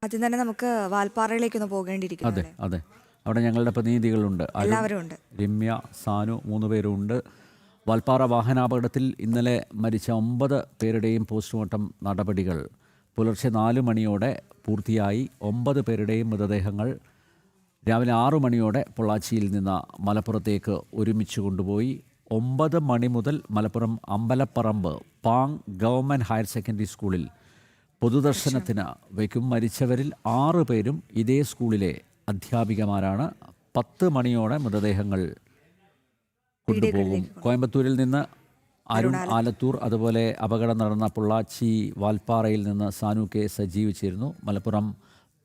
ആദ്യം തന്നെ നമുക്ക് വാൽപ്പാറയിലേക്കൊന്ന് പോകേണ്ടിയിരിക്കുന്നു അതെ അല്ലേ? അതെ അവിടെ ഞങ്ങളുടെ പ്രതിനിധികളുണ്ട്. എല്ലാവരും ഉണ്ട്. രമ്യ, സാനു 3 പേരുണ്ട്. വാൽപ്പാറ വാഹനാപകടത്തിൽ ഇന്നലെ മരിച്ച 9 പേരുടെയും പോസ്റ്റ്മോർട്ടം നടപടികൾ പുലർച്ചെ 4 മണിയോടെ പൂർത്തിയായി. 9 പേരുടെയും മൃതദേഹങ്ങൾ രാവിലെ 6 മണിയോടെ പൊള്ളാച്ചിയിൽ നിന്ന് മലപ്പുറത്തേക്ക് ഒരുമിച്ച് കൊണ്ടുപോയി. 9 മണി മുതൽ മലപ്പുറം അമ്പലപ്പറമ്പ് പാങ് ഗവൺമെൻറ് ഹയർ സെക്കൻഡറി സ്കൂളിൽ പൊതുദർശനത്തിന് വയ്ക്കും. മരിച്ചവരിൽ 6 പേരും ഇതേ സ്കൂളിലെ അധ്യാപികമാരാണ്. 10 മണിയോടെ മൃതദേഹങ്ങൾ കൊണ്ടുപോകും. കോയമ്പത്തൂരിൽ നിന്ന് അരുൺ ആലത്തൂർ, അതുപോലെ അപകടം നടന്ന പൊള്ളാച്ചി വാൽപ്പാറയിൽ നിന്ന് സാനു കെ സജീവ് ചേരുന്നു. മലപ്പുറം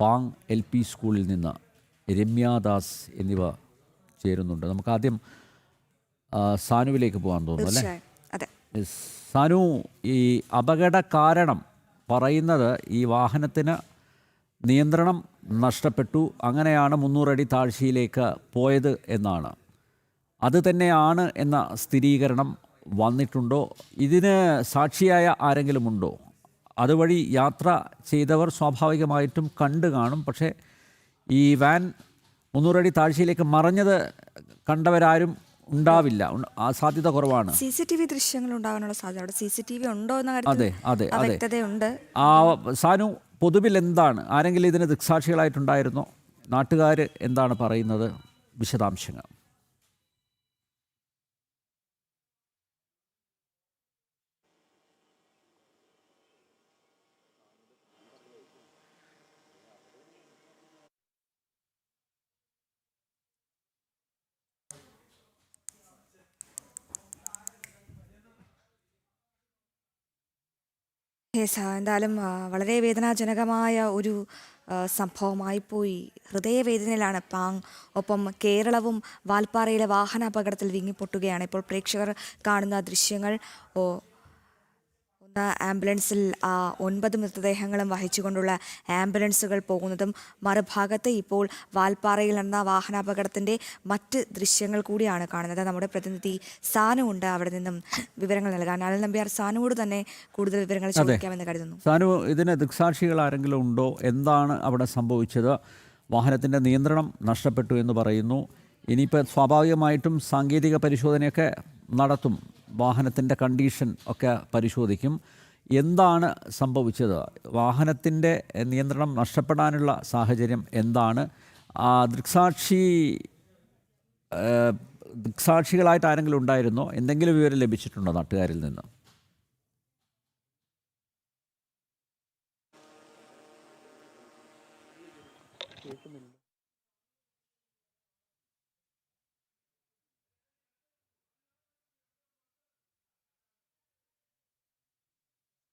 പാങ് LP സ്കൂളിൽ നിന്ന് രമ്യാദാസ് എന്നിവ ചേരുന്നുണ്ട്. നമുക്ക് ആദ്യം സാനുവിലേക്ക് പോകാൻ തോന്നുന്നു അല്ലേ? അതെ. സാനു, ഈ അപകട കാരണം പറയുന്നത് ഈ വാഹനത്തിന് നിയന്ത്രണം നഷ്ടപ്പെട്ടു, അങ്ങനെയാണ് 300 അടി താഴ്ചയിലേക്ക് പോയത് എന്നാണ്. അത് തന്നെയാണ് എന്ന സ്ഥിരീകരണം വന്നിട്ടുണ്ടോ? ഇതിന് സാക്ഷിയായ ആരെങ്കിലും ഉണ്ടോ? അതുവഴി യാത്ര ചെയ്തവർ സ്വാഭാവികമായിട്ടും കണ്ടു കാണും. പക്ഷേ ഈ വാൻ 300 അടി താഴ്ചയിലേക്ക് മറഞ്ഞത് കണ്ടവരാരും ഉണ്ടാവില്ല, ആ സാധ്യത കുറവാണ്. CCTV ദൃശ്യങ്ങൾ ഉണ്ടാകാനുള്ള സാധ്യത അവിടെ CCTV ഉണ്ടോ എന്ന കാര്യത്തിൽ വ്യക്തതയുണ്ട്. സാനു, പൊതുവിൽ എന്താണ്, ആരെങ്കിലും ഇതിന് ദൃക്സാക്ഷികളായിട്ടുണ്ടായിരുന്നോ? നാട്ടുകാർ എന്താണ് പറയുന്നത്? വിശദാംശങ്ങൾ. എന്തായാലും വളരെ വേദനാജനകമായ ഒരു സംഭവമായി പോയി. ഹൃദയവേദനയിലാണ് പാങ്. ഒപ്പം കേരളവും വാൽപ്പാറയിലെ വാഹനാപകടത്തിൽ വിങ്ങിപ്പൊട്ടുകയാണ്. ഇപ്പോൾ പ്രേക്ഷകർ കാണുന്ന ദൃശ്യങ്ങൾ ആംബുലൻസിൽ 9 മൃതദേഹങ്ങളും വഹിച്ചുകൊണ്ടുള്ള ആംബുലൻസുകൾ പോകുന്നതും, മറുഭാഗത്ത് ഇപ്പോൾ വാൽപ്പാറയിൽ നടന്ന വാഹനാപകടത്തിൻ്റെ മറ്റ് ദൃശ്യങ്ങൾ കൂടിയാണ് കാണുന്നത്. നമ്മുടെ പ്രതിനിധി സാനു ഉണ്ട്, അവിടെ നിന്നും വിവരങ്ങൾ നൽകാൻ. അനിൽ നമ്പ്യാർ, സാനുവോട് തന്നെ കൂടുതൽ വിവരങ്ങൾ ചോദിക്കാമെന്ന് കരുതുന്നു. സാനു, ഇതിന് ദൃക്സാക്ഷികൾ ആരെങ്കിലും ഉണ്ടോ? എന്താണ് അവിടെ സംഭവിച്ചത്? വാഹനത്തിൻ്റെ നിയന്ത്രണം നഷ്ടപ്പെട്ടു എന്ന് പറയുന്നു. ഇനിയിപ്പോൾ സ്വാഭാവികമായിട്ടും സാങ്കേതിക പരിശോധനയൊക്കെ നടത്തും, വാഹനത്തിൻ്റെ കണ്ടീഷൻ ഒക്കെ പരിശോധിക്കും. എന്താണ് സംഭവിച്ചത്? വാഹനത്തിൻ്റെ നിയന്ത്രണം നഷ്ടപ്പെടാനുള്ള സാഹചര്യം എന്താണ്? ദൃക്സാക്ഷികളായിട്ട് ആരെങ്കിലും ഉണ്ടായിരുന്നോ? എന്തെങ്കിലും വിവരം ലഭിച്ചിട്ടുണ്ടോ നാട്ടുകാരിൽ നിന്ന്?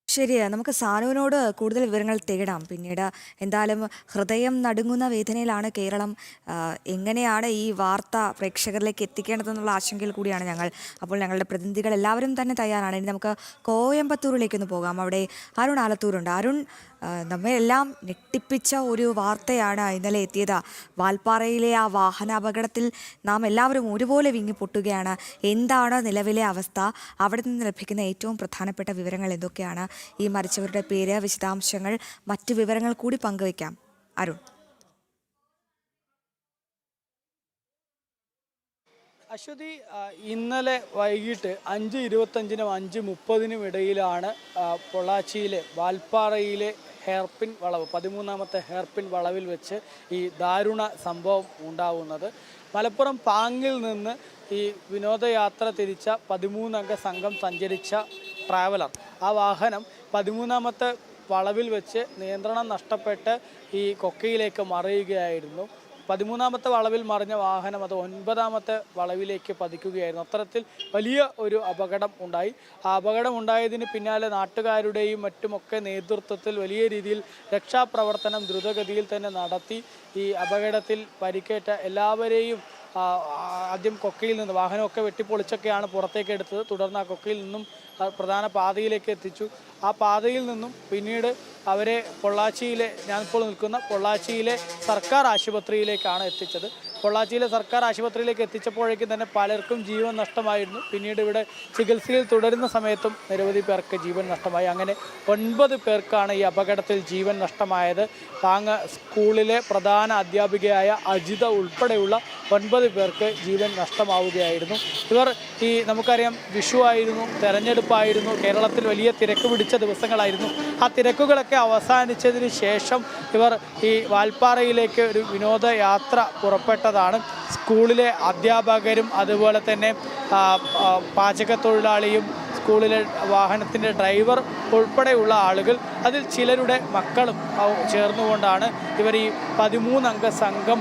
ശരിയാണ്, നമുക്ക് സാനുവിനോട് കൂടുതൽ വിവരങ്ങൾ തേടാം പിന്നീട്. എന്തായാലും ഹൃദയം നടുങ്ങുന്ന വേദനയിലാണ് കേരളം. എങ്ങനെയാണ് ഈ വാർത്ത പ്രേക്ഷകരിലേക്ക് എത്തിക്കേണ്ടതെന്നുള്ള ആശങ്കയിൽ കൂടിയാണ് ഞങ്ങൾ. അപ്പോൾ ഞങ്ങളുടെ പ്രതിനിധികൾ എല്ലാവരും തന്നെ തയ്യാറാണ്. ഇനി നമുക്ക് കോയമ്പത്തൂരിലേക്കൊന്ന് പോകാം. അവിടെ അരുൺ ആലത്തൂരുണ്ട്. അരുൺ, നമ്മയെല്ലാം ഞെട്ടിപ്പിച്ച ഒരു വാർത്തയാണ് ഇന്നലെ എത്തിയത്. വാൽപ്പാറയിലെ ആ വാഹനാപകടത്തിൽ നാം എല്ലാവരും ഒരുപോലെ വിങ്ങിപ്പൊട്ടുകയാണ്. എന്താണ് നിലവിലെ അവസ്ഥ? അവിടെ നിന്ന് ലഭിക്കുന്ന ഏറ്റവും പ്രധാനപ്പെട്ട വിവരങ്ങൾ എന്തൊക്കെയാണ്? ഈ മരിച്ചവരുടെ പേര്, വിശദാംശങ്ങൾ, മറ്റു വിവരങ്ങൾ കൂടി പങ്കുവയ്ക്കാം. അരുൺ. അശ്വതി, ഇന്നലെ വൈകിട്ട് 5:25-നും 5:30-നും ഇടയിലാണ് പൊള്ളാച്ചിയിലെ വാൽപ്പാറയിലെ ഹെയർപിൻ വളവ്, 13ാമത്തെ ഹെയർപിൻ വളവിൽ വെച്ച് ഈ ദാരുണ സംഭവം ഉണ്ടാവുന്നത്. മലപ്പുറം പാങ്ങിൽ നിന്ന് ഈ വിനോദയാത്ര തിരിച്ച 13 അംഗ സംഘം സഞ്ചരിച്ച ട്രാവലർ, ആ വാഹനം 13ാമത്തെ വളവിൽ വെച്ച് നിയന്ത്രണം നഷ്ടപ്പെട്ട് ഈ കൊക്കയിലേക്ക് മറിയുകയായിരുന്നു. 13ാമത്തെ വളവിൽ മറിഞ്ഞ വാഹനം അത് 9ാമത്തെ വളവിലേക്ക് പതിക്കുകയായിരുന്നു. അത്തരത്തിൽ വലിയ ഒരു അപകടം ഉണ്ടായി. ആ അപകടം ഉണ്ടായതിന് പിന്നാലെ നാട്ടുകാരുടെയും മറ്റുമൊക്കെ നേതൃത്വത്തിൽ വലിയ രീതിയിൽ രക്ഷാപ്രവർത്തനം ദ്രുതഗതിയിൽ തന്നെ നടത്തി ഈ അപകടത്തിൽ പരിക്കേറ്റ എല്ലാവരെയും ആദ്യം കൊക്കയിൽ നിന്ന് വാഹനമൊക്കെ വെട്ടിപ്പൊളിച്ചൊക്കെയാണ് പുറത്തേക്ക് എടുത്തത്. തുടർന്ന് ആ കൊക്കയിൽ നിന്നും പ്രധാന പാതയിലേക്ക് എത്തിച്ചു. ആ പാതയിൽ നിന്നും പിന്നീട് അവരെ ഞാനിപ്പോൾ നിൽക്കുന്ന പൊള്ളാച്ചിയിലെ സർക്കാർ ആശുപത്രിയിലേക്കാണ് എത്തിച്ചത്. പൊള്ളാച്ചിയിലെ സർക്കാർ ആശുപത്രിയിലേക്ക് എത്തിച്ചപ്പോഴേക്കും തന്നെ പലർക്കും ജീവൻ നഷ്ടമായിരുന്നു. പിന്നീട് ഇവിടെ ചികിത്സയിൽ തുടരുന്ന സമയത്തും നിരവധി പേർക്ക് ജീവൻ നഷ്ടമായി. അങ്ങനെ 9 പേർക്കാണ് ഈ അപകടത്തിൽ ജീവൻ നഷ്ടമായത്. പാങ്ങ് സ്കൂളിലെ പ്രധാന അധ്യാപികയായ അജിത ഉൾപ്പെടെയുള്ള 9 പേർക്ക് ജീവൻ നഷ്ടമാവുകയായിരുന്നു. ഇവർ നമുക്കറിയാം വിഷു ആയിരുന്നു, തെരഞ്ഞെടുപ്പായിരുന്നു, കേരളത്തിൽ വലിയ തിരക്ക് പിടിച്ച ദിവസങ്ങളായിരുന്നു. ആ തിരക്കുകളൊക്കെ അവസാനിച്ചതിന് ശേഷം ഇവർ ഈ വാൽപ്പാറയിലേക്ക് ഒരു വിനോദയാത്ര പുറപ്പെട്ടതാണ്. സ്കൂളിലെ അധ്യാപകരും അതുപോലെ തന്നെ പാചകത്തൊഴിലാളിയും സ്കൂളിലെ വാഹനത്തിൻ്റെ ഡ്രൈവർ ഉൾപ്പെടെയുള്ള ആളുകൾ, അതിൽ ചിലരുടെ മക്കളും ചേർന്നുകൊണ്ടാണ് ഇവർ ഈ 13 അംഗ സംഘം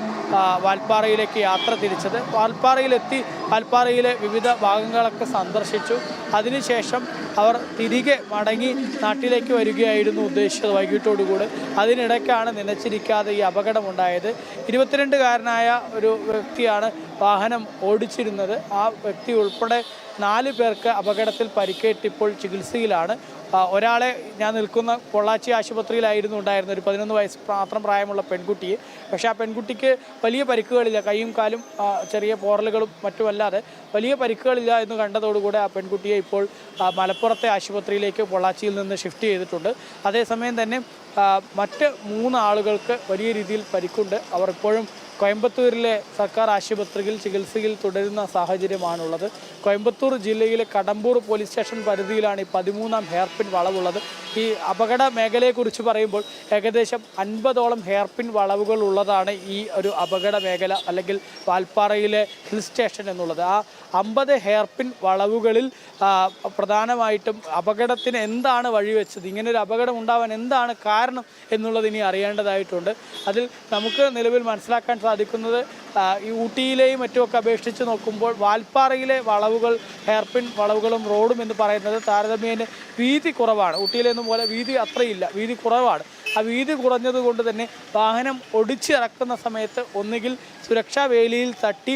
വാൽപ്പാറയിലേക്ക് യാത്ര തിരിച്ചത്. വാൽപ്പാറയിലെത്തി വാൽപ്പാറയിലെ വിവിധ ഭാഗങ്ങളൊക്കെ സന്ദർശിച്ചു. അതിനുശേഷം അവർ തിരികെ മടങ്ങി നാട്ടിലേക്ക് വരികയായിരുന്നു ഉദ്ദേശിച്ചത് വൈകിട്ടോടുകൂടി. അതിനിടയ്ക്കാണ് നനച്ചിരിക്കാതെ ഈ അപകടമുണ്ടായത്. 22-കാരനായ ഒരു വ്യക്തിയാണ് വാഹനം ഓടിച്ചിരുന്നത്. ആ വ്യക്തി ഉൾപ്പെടെ 4 പേർക്ക് അപകടത്തിൽ പരിക്കേറ്റിപ്പോൾ ചികിത്സയിലാണ്. ഒരാളെ ഞാൻ നിൽക്കുന്ന പൊള്ളാച്ചി ആശുപത്രിയിലായിരുന്നു ഉണ്ടായിരുന്നത്, ഒരു 11 വയസ്സ് മാത്രം പ്രായമുള്ള പെൺകുട്ടിയെ. പക്ഷേ ആ പെൺകുട്ടിക്ക് വലിയ പരിക്കുകളില്ല, കൈയും കാലും ചെറിയ പോറലുകളും മറ്റുമല്ലാതെ വലിയ പരിക്കുകളില്ല എന്ന് കണ്ടതോടുകൂടെ ആ പെൺകുട്ടിയെ ഇപ്പോൾ മലപ്പുറത്തെ ആശുപത്രിയിലേക്ക് പൊള്ളാച്ചിയിൽ നിന്ന് ഷിഫ്റ്റ് ചെയ്തിട്ടുണ്ട്. അതേസമയം തന്നെ മറ്റ് 3 ആളുകൾക്ക് വലിയ രീതിയിൽ പരിക്കുണ്ട്. അവർ ഇപ്പോഴും കോയമ്പത്തൂരിലെ സർക്കാർ ആശുപത്രിയിൽ ചികിത്സയിൽ തുടരുന്ന സാഹചര്യമാണുള്ളത്. കോയമ്പത്തൂർ ജില്ലയിലെ കടമ്പൂർ പോലീസ് സ്റ്റേഷൻ പരിധിയിലാണ് ഈ 13-ാം ഹെയർപിൻ വളവുള്ളത്. ഈ അപകട മേഖലയെക്കുറിച്ച് പറയുമ്പോൾ ഏകദേശം 50ഓളം ഹെയർപിൻ വളവുകൾ ഉള്ളതാണ് ഈ ഒരു അപകട മേഖല, അല്ലെങ്കിൽ വാൽപ്പാറയിലെ ഹിൽ സ്റ്റേഷൻ എന്നുള്ളത്. ആ 50 ഹെയർപിൻ വളവുകളിൽ പ്രധാനമായിട്ടും അപകടത്തിന് എന്താണ് വഴിവെച്ചത്, ഇങ്ങനൊരു അപകടം ഉണ്ടാവാൻ എന്താണ് കാരണം എന്നുള്ളത് ഇനി അറിയേണ്ടതായിട്ടുണ്ട്. അതിൽ നമുക്ക് നിലവിൽ മനസ്സിലാക്കാൻ സാധിക്കുന്നത് ഈ ഊട്ടിയിലെയും മറ്റുമൊക്കെ അപേക്ഷിച്ച് നോക്കുമ്പോൾ വാൽപ്പാറയിലെ വളവുകൾ, ഹെയർപിൻ വളവുകളും റോഡും എന്ന് പറയുന്നത് താരതമ്യേന വീതി കുറവാണ്. ഊട്ടിയിലെന്നും പോലെ വീതി അത്രയില്ല, വീതി കുറവാണ്. ആ വീതി കുറഞ്ഞതുകൊണ്ട് തന്നെ വാഹനം ഒടിച്ചിറക്കുന്ന സമയത്ത് ഒന്നുകിൽ സുരക്ഷാ വേലിയിൽ തട്ടി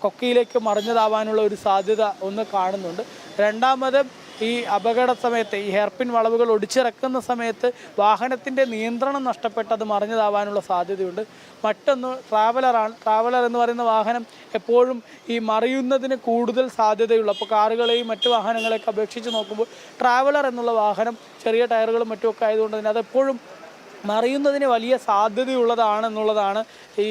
കൊക്കയിലേക്ക് മറിഞ്ഞതാവാനുള്ള ഒരു സാധ്യത ഒന്ന് കാണുന്നുണ്ട്. രണ്ടാമത് ഈ അപകട സമയത്ത് ഈ ഹെയർപിൻ വളവുകൾ ഒടിച്ചിറക്കുന്ന സമയത്ത് വാഹനത്തിൻ്റെ നിയന്ത്രണം നഷ്ടപ്പെട്ടത് മറിഞ്ഞതാവാനുള്ള സാധ്യതയുണ്ട്. മറ്റൊന്ന് ട്രാവലറാണ്. ട്രാവലർ എന്ന് പറയുന്ന വാഹനം എപ്പോഴും ഈ മറിയുന്നതിന് കൂടുതൽ സാധ്യതയുള്ള, അപ്പോൾ കാറുകളെയും മറ്റു വാഹനങ്ങളെയൊക്കെ അപേക്ഷിച്ച് നോക്കുമ്പോൾ ട്രാവലർ എന്നുള്ള വാഹനം ചെറിയ ടയറുകളും മറ്റുമൊക്കെ ആയതുകൊണ്ട് തന്നെ അതെപ്പോഴും മറിയുന്നതിന് വലിയ സാധ്യതയുള്ളതാണെന്നുള്ളതാണ് ഈ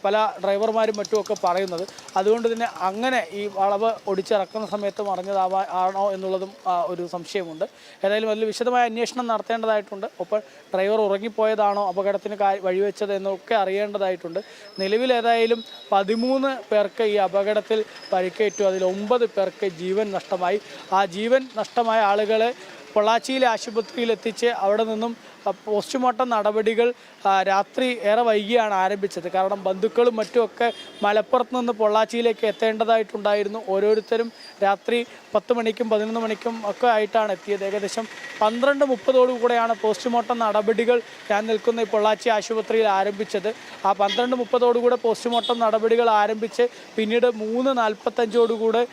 പല ഡ്രൈവർമാരും മറ്റുമൊക്കെ പറയുന്നത്. അതുകൊണ്ട് തന്നെ അങ്ങനെ ഈ വളവ് ഒടിച്ചിറക്കുന്ന സമയത്ത് ആണോ എന്നുള്ളതും ഒരു സംശയമുണ്ട്. ഏതായാലും അതിൽ വിശദമായ അന്വേഷണം നടത്തേണ്ടതായിട്ടുണ്ട്. ഒപ്പം ഡ്രൈവർ ഉറങ്ങിപ്പോയതാണോ അപകടത്തിന് വഴിവെച്ചത് എന്നൊക്കെ അറിയേണ്ടതായിട്ടുണ്ട്. നിലവിൽ ഏതായാലും 13 പേർക്ക് ഈ അപകടത്തിൽ പരിക്കേറ്റു. അതിൽ 9 പേർക്ക് ജീവൻ നഷ്ടമായി. ആ ജീവൻ നഷ്ടമായ ആളുകളെ പൊള്ളാച്ചിയിലെ ആശുപത്രിയിൽ എത്തിച്ച് അവിടെ നിന്നും പോസ്റ്റ്മോർട്ടം നടപടികൾ രാത്രി ഏറെ വൈകിയാണ് ആരംഭിച്ചത്. കാരണം ബന്ധുക്കളും മറ്റുമൊക്കെ മലപ്പുറത്ത് നിന്ന് പൊള്ളാച്ചിയിലേക്ക് എത്തേണ്ടതായിട്ടുണ്ടായിരുന്നു. ഓരോരുത്തരും രാത്രി 10 മണിക്കും 11 മണിക്കും ഒക്കെ ആയിട്ടാണ് എത്തിയത്. ഏകദേശം 12:30 പോസ്റ്റ്മോർട്ടം നടപടികൾ ഞാൻ നിൽക്കുന്ന ഈ പൊള്ളാച്ചി ആശുപത്രിയിൽ ആരംഭിച്ചത്. ആ 12:30 പോസ്റ്റ്മോർട്ടം നടപടികൾ ആരംഭിച്ച് പിന്നീട് 3:45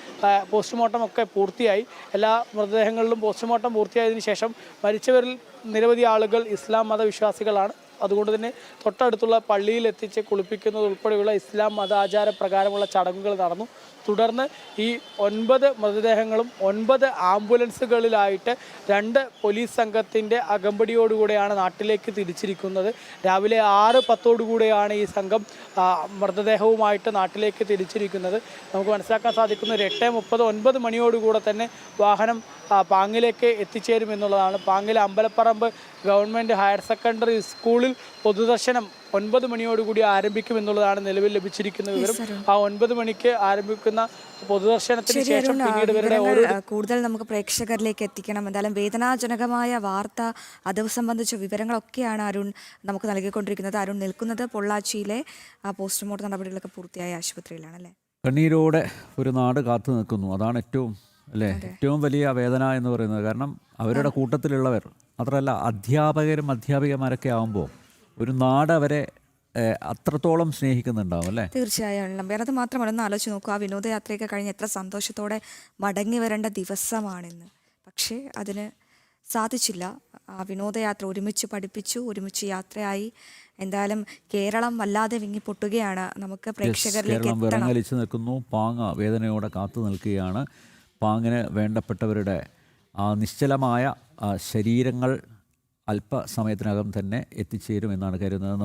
പോസ്റ്റ്മോർട്ടം ഒക്കെ പൂർത്തിയായി. എല്ലാ മൃതദേഹങ്ങളിലും പോസ്റ്റ്മോർട്ടം പൂർത്തിയായതിനു ശേഷം മരിച്ചവരിൽ നിരവധി ആളുകൾ ഇസ്ലാം മതവിശ്വാസികളാണ്. അതുകൊണ്ട് തന്നെ തൊട്ടടുത്തുള്ള പള്ളിയിൽ എത്തിച്ച് കുളിപ്പിക്കുന്നത് ഉൾപ്പെടെയുള്ള ഇസ്ലാം മത ആചാരപ്രകാരമുള്ള ചടങ്ങുകൾ നടന്നു. തുടർന്ന് ഈ 9 മൃതദേഹങ്ങളും 9 ആംബുലൻസുകളിലായിട്ട് 2 പോലീസ് സംഘത്തിൻ്റെ അകമ്പടിയോടുകൂടെയാണ് നാട്ടിലേക്ക് തിരിച്ചിരിക്കുന്നത്. രാവിലെ 6:10 ഈ സംഘം മൃതദേഹവുമായിട്ട് നാട്ടിലേക്ക് തിരിച്ചിരിക്കുന്നത്. നമുക്ക് മനസ്സിലാക്കാൻ സാധിക്കുന്നത് 8:30, 9 മണിയോടുകൂടെ തന്നെ വാഹനം പാങ്ങിലേക്ക് എത്തിച്ചേരുമെന്നുള്ളതാണ്. പാങ്ങിലെ അമ്പലപ്പറമ്പ് ഗവൺമെൻറ് ഹയർ സെക്കൻഡറി സ്കൂളിൽ പൊതുദർശനം 9 മണിയോടുകൂടി ആരംഭിക്കുമെന്നുള്ളതാണ് നിലവിൽ ലഭിച്ചിരിക്കുന്ന വിവരം. ആ 9 മണിക്ക് ആരംഭിക്കുന്ന പൊതുദർശനത്തിന് ശേഷം പിന്നീട് കൂടുതൽ നമുക്ക് പ്രേക്ഷകരിലേക്ക് എത്തിക്കണം. എന്തായാലും വേദനാജനകമായ വാർത്ത, അത് സംബന്ധിച്ച വിവരങ്ങളൊക്കെയാണ് അരുൺ നമുക്ക് നൽകിക്കൊണ്ടിരിക്കുന്നത്. അരുൺ നിൽക്കുന്നത് പൊള്ളാച്ചിയിലെ പോസ്റ്റ്മോർട്ടം നടപടികളൊക്കെ പൂർത്തിയായ ആശുപത്രിയിലാണ്, അല്ലേ? കണ്ണീരോടെ ഒരു നാട് കാത്തു നിൽക്കുന്നു. അതാണ് ഏറ്റവും വലിയ വേദന എന്ന് പറയുന്നത്. കാരണം അവരുടെ കൂട്ടത്തിലുള്ളവർ മാത്രമല്ല, അധ്യാപകരും അധ്യാപികമാരൊക്കെ ആകുമ്പോൾ ഒരു നാട് അവരെ അത്രത്തോളം സ്നേഹിക്കുന്നുണ്ടാവും, അല്ലേ? തീർച്ചയായും. വേറെ അത് മാത്രമല്ല, ഒന്ന് ആലോചിച്ച് നോക്കൂ, ആ വിനോദയാത്രയൊക്കെ കഴിഞ്ഞ് എത്ര സന്തോഷത്തോടെ മടങ്ങി വരേണ്ട ദിവസമാണിന്ന്. പക്ഷേ അതിന് സാധിച്ചില്ല. ആ വിനോദയാത്ര ഒരുമിച്ച് പഠിപ്പിച്ചു, ഒരുമിച്ച് യാത്രയായി. എന്തായാലും കേരളം വല്ലാതെ വിങ്ങിപ്പൊട്ടുകയാണ്. നമുക്ക് പ്രേക്ഷകരിലേക്ക് കേരളം എത്തണം. വിറങ്ങലിച്ച് നിൽക്കുന്നു. പാങ്ങ് വേദനയോടെ കാത്തു നിൽക്കുകയാണ്. പാങ്ങിന് വേണ്ടപ്പെട്ടവരുടെ ആ നിശ്ചലമായ ശരീരങ്ങൾ അല്പസമയത്തിനകം തന്നെ എത്തിച്ചേരുമെന്നാണ് കരുതുന്നത്.